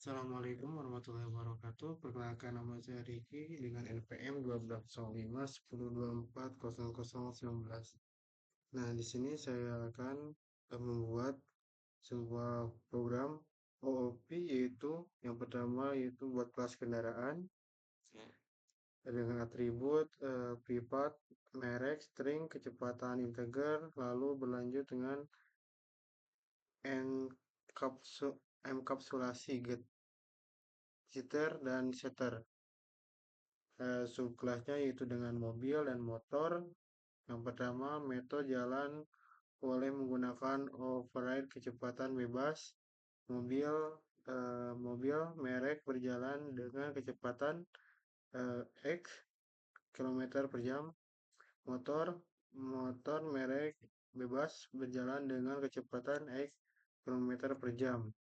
Assalamualaikum warahmatullahi wabarakatuh. Perkenalkan nama saya Riki dengan NPM 120510240019. Nah, di sini saya akan membuat sebuah program OOP, yaitu yang pertama yaitu buat kelas kendaraan dengan atribut privat, merek, string, kecepatan, integer, lalu berlanjut dengan enkapsulasi, get, jitter, dan setter. Subkelasnya yaitu dengan mobil dan motor. Yang pertama, metode jalan boleh menggunakan override kecepatan bebas. Mobil mobil merek berjalan dengan kecepatan X kilometer per jam. Motor motor merek bebas berjalan dengan kecepatan X kilometer per jam.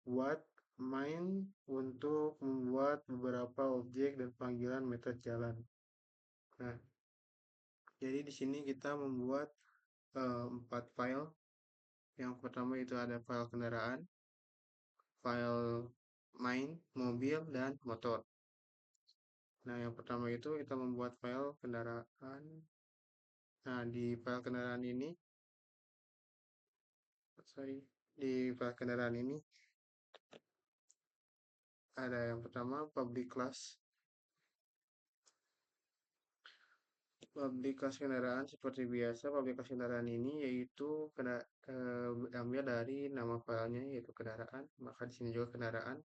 Buat main untuk membuat beberapa objek dan panggilan metode jalan. Nah, jadi di sini kita membuat 4 file. Yang pertama itu ada file kendaraan, file main, mobil, dan motor. Nah, yang pertama itu kita membuat file kendaraan. Nah, di file kendaraan ini, ada yang pertama public class. Public class kendaraan seperti biasa, public class kendaraan ini yaitu ambil dari nama filenya yaitu kendaraan, maka di sini juga kendaraan.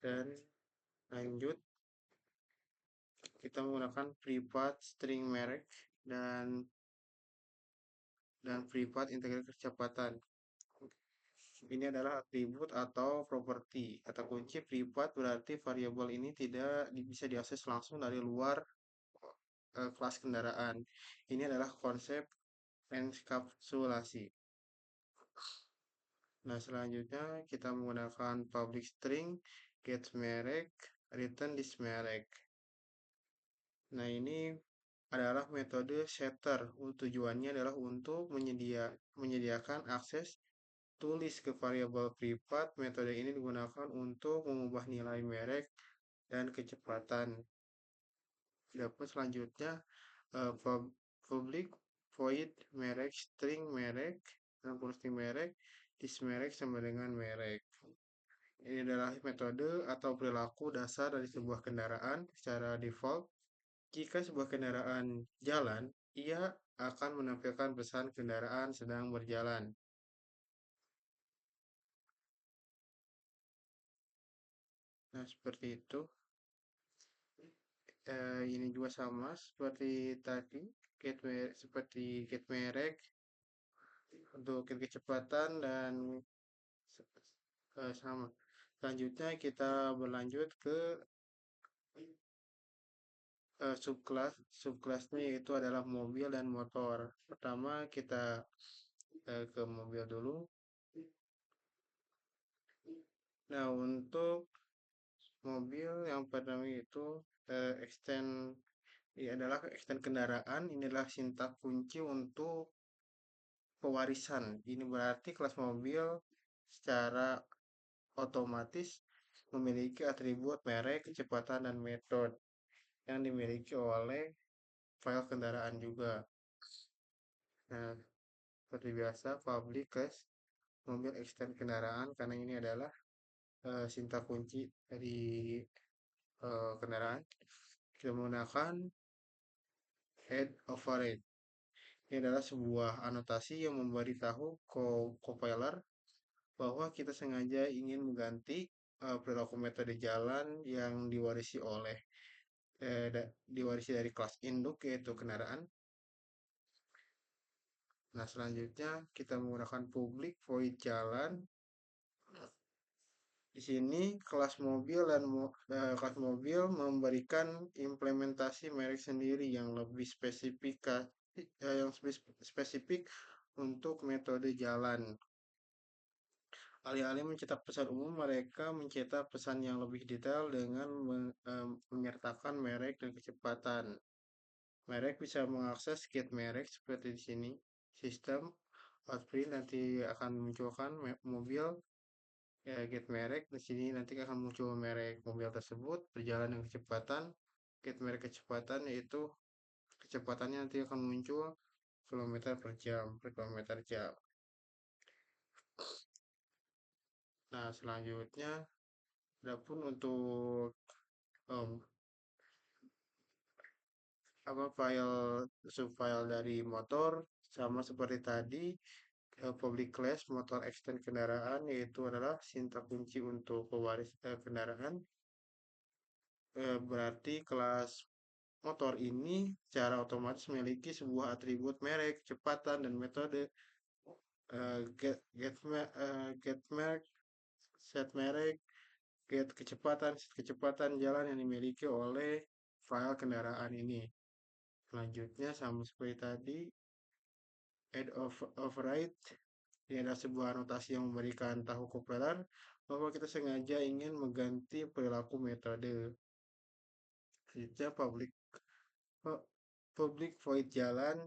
Dan lanjut, kita menggunakan privat string merek dan privat integer kecepatan. Ini adalah atribut atau properti. Kata kunci privat berarti variabel ini tidak bisa diakses langsung dari luar kelas kendaraan. Ini adalah konsep enkapsulasi. Nah, selanjutnya kita menggunakan public string get merek, return this merek. Nah, ini adalah metode setter. Tujuannya adalah untuk menyediakan akses tulis ke variabel privat. Metode ini digunakan untuk mengubah nilai merek dan kecepatan. Dapat selanjutnya public void merek string merek dan string merek this merek sama dengan merek. Ini adalah metode atau perilaku dasar dari sebuah kendaraan secara default. Jika sebuah kendaraan jalan, ia akan menampilkan pesan kendaraan sedang berjalan. Nah, seperti itu. Ini juga sama seperti tadi, seperti get merek untuk kecepatan dan sama. Selanjutnya kita berlanjut ke subkelas. Subkelasnya yaitu adalah mobil dan motor. Pertama kita ke mobil dulu. Nah, untuk mobil yang pertama itu ini adalah extend kendaraan. Ini adalah sintak kunci untuk pewarisan. Ini berarti kelas mobil secara otomatis memiliki atribut merek, kecepatan, dan metode yang dimiliki oleh file kendaraan juga. Nah, seperti biasa, public class mobil extend kendaraan karena ini adalah sintak kunci dari kendaraan. Kita menggunakan head override. Ini adalah sebuah anotasi yang memberitahu compiler bahwa kita sengaja ingin mengganti perilaku metode jalan yang diwarisi dari kelas induk yaitu kendaraan. Nah, selanjutnya kita menggunakan public void jalan. Di sini kelas mobil memberikan implementasi merek sendiri yang lebih spesifik untuk metode jalan. Alih-alih mencetak pesan umum, mereka mencetak pesan yang lebih detail dengan menyertakan merek dan kecepatan. Merek bisa mengakses get merek seperti di sini. Sistem outprint nanti akan munculkan mobil ya, get merek. Di sini nanti akan muncul merek mobil tersebut, berjalan dengan kecepatan. Get merek kecepatan yaitu kecepatannya nanti akan muncul kilometer per jam per kilometer jam. Nah, selanjutnya adapun untuk em, apa subfile dari motor sama seperti tadi, public class motor extend kendaraan yaitu adalah sintak kunci untuk pewaris kendaraan. Berarti kelas motor ini secara otomatis memiliki sebuah atribut merek, kecepatan, dan metode. Get merek, set merek, get kecepatan, set kecepatan jalan yang dimiliki oleh file kendaraan ini. Selanjutnya sama seperti tadi, add override. Ini adalah sebuah anotasi yang memberikan tahu kompiler bahwa kita sengaja ingin mengganti perilaku metode. Selanjutnya public void jalan.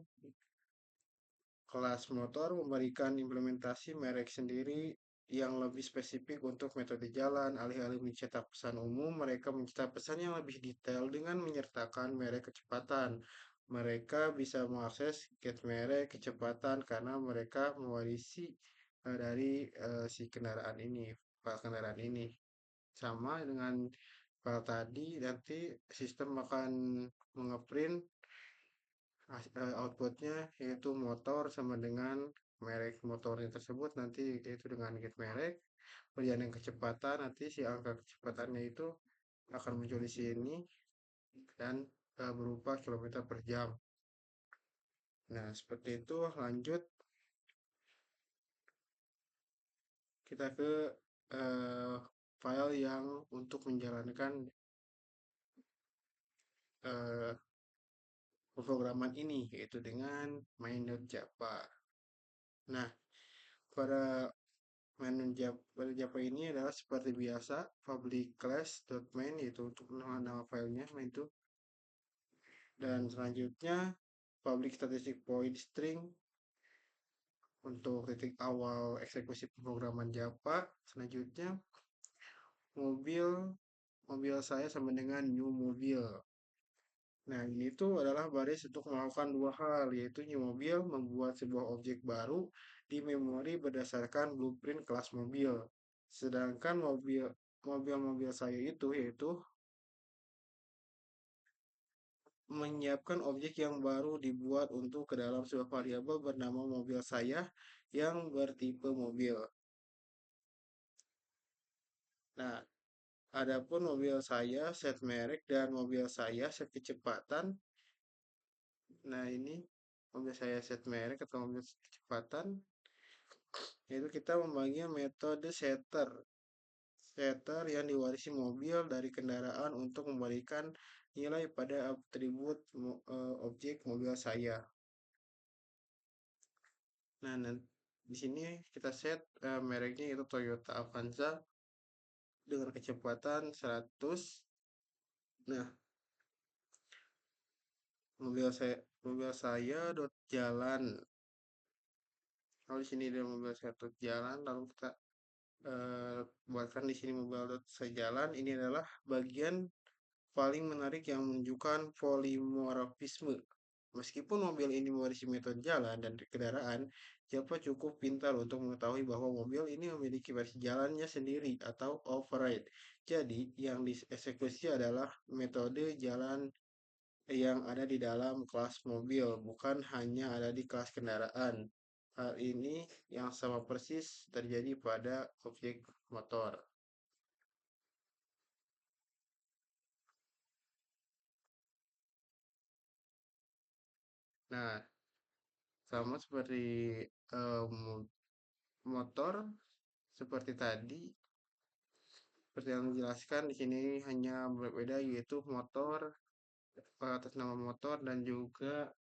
Kelas motor memberikan implementasi merek sendiri yang lebih spesifik untuk metode jalan. Alih-alih mencetak pesan umum, mereka mencetak pesan yang lebih detail dengan menyertakan merek kecepatan. Mereka bisa mengakses get merek kecepatan karena mereka mewarisi dari si kendaraan ini, file kendaraan ini. Sama dengan file tadi, nanti sistem akan mengeprint outputnya yaitu motor sama dengan merek motornya tersebut nanti yaitu dengan get merek perjalanan kecepatan nanti si angka kecepatannya itu akan muncul di sini dan berupa kilometer per jam. Nah seperti itu lanjut kita ke uh, file yang untuk menjalankan uh, pemrograman ini yaitu dengan main.java. Nah pada pada Java ini adalah seperti biasa public class.main yaitu untuk nama filenya main itu, dan selanjutnya public static void string untuk titik awal eksekusi pemrograman Java. Selanjutnya mobil mobil saya sama dengan new mobil. Nah, ini tuh adalah baris untuk melakukan dua hal, yaitu new mobil membuat sebuah objek baru di memori berdasarkan blueprint kelas mobil. Sedangkan mobil-mobil saya itu yaitu menyiapkan objek yang baru dibuat untuk ke dalam sebuah variabel bernama mobil saya yang bertipe mobil. Nah, adapun mobil saya set merek dan mobil saya set kecepatan. Nah, ini mobil saya set merek atau mobil set kecepatan, yaitu kita membagi metode setter. Setter yang diwarisi mobil dari kendaraan untuk memberikan nilai pada atribut objek mobil saya. Nah, di sini kita set mereknya itu Toyota Avanza dengan kecepatan 100. Nah, mobil saya dot jalan. Kalau di sini ada mobil saya dot jalan, lalu kita buatkan di sini mobil dot sejalan. Ini adalah bagian paling menarik yang menunjukkan polimorfisme. Meskipun mobil ini mewarisi metode jalan dan kendaraan, Java cukup pintar untuk mengetahui bahwa mobil ini memiliki versi jalannya sendiri atau override. Jadi, yang dieksekusi adalah metode jalan yang ada di dalam kelas mobil, bukan hanya ada di kelas kendaraan. Hal ini yang sama persis terjadi pada objek motor. Nah, sama seperti motor, seperti tadi, seperti yang dijelaskan di sini hanya berbeda yaitu motor atas nama motor dan juga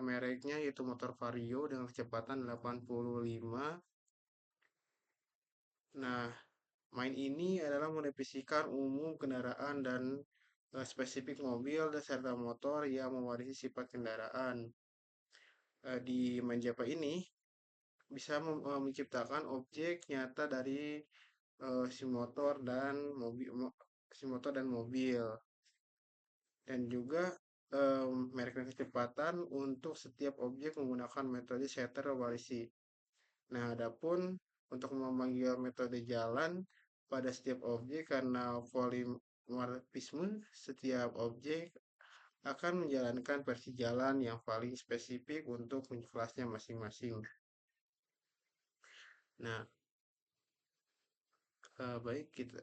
mereknya yaitu motor Vario dengan kecepatan 85. Nah, main ini adalah merevisikan umum kendaraan dan spesifik mobil dan serta motor yang mewarisi sifat kendaraan. Di main Java ini bisa menciptakan objek nyata dari si motor dan mobil dan juga merek kecepatan untuk setiap objek menggunakan metode setter walisi. Nah, adapun untuk memanggil metode jalan pada setiap objek karena polimorfisme setiap objek akan menjalankan versi jalan yang paling spesifik untuk kelasnya masing-masing. Nah, baik kita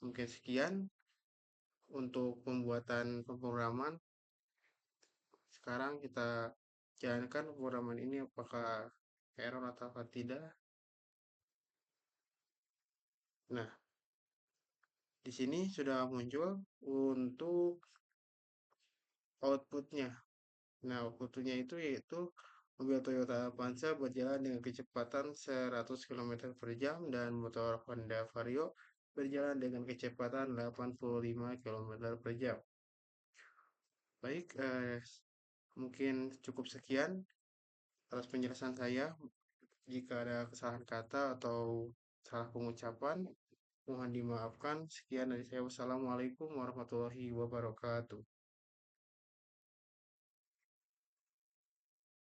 mungkin sekian untuk pembuatan pemrograman. Sekarang kita jalankan pemrograman ini apakah error atau tidak. Nah, di sini sudah muncul untuk outputnya. Nah, outputnya itu yaitu mobil Toyota Avanza berjalan dengan kecepatan 100 km per jam dan motor Honda Vario berjalan dengan kecepatan 85 km per jam. Baik, mungkin cukup sekian atas penjelasan saya. Jika ada kesalahan kata atau salah pengucapan, mohon dimaafkan. Sekian dari saya. Wassalamualaikum warahmatullahi wabarakatuh.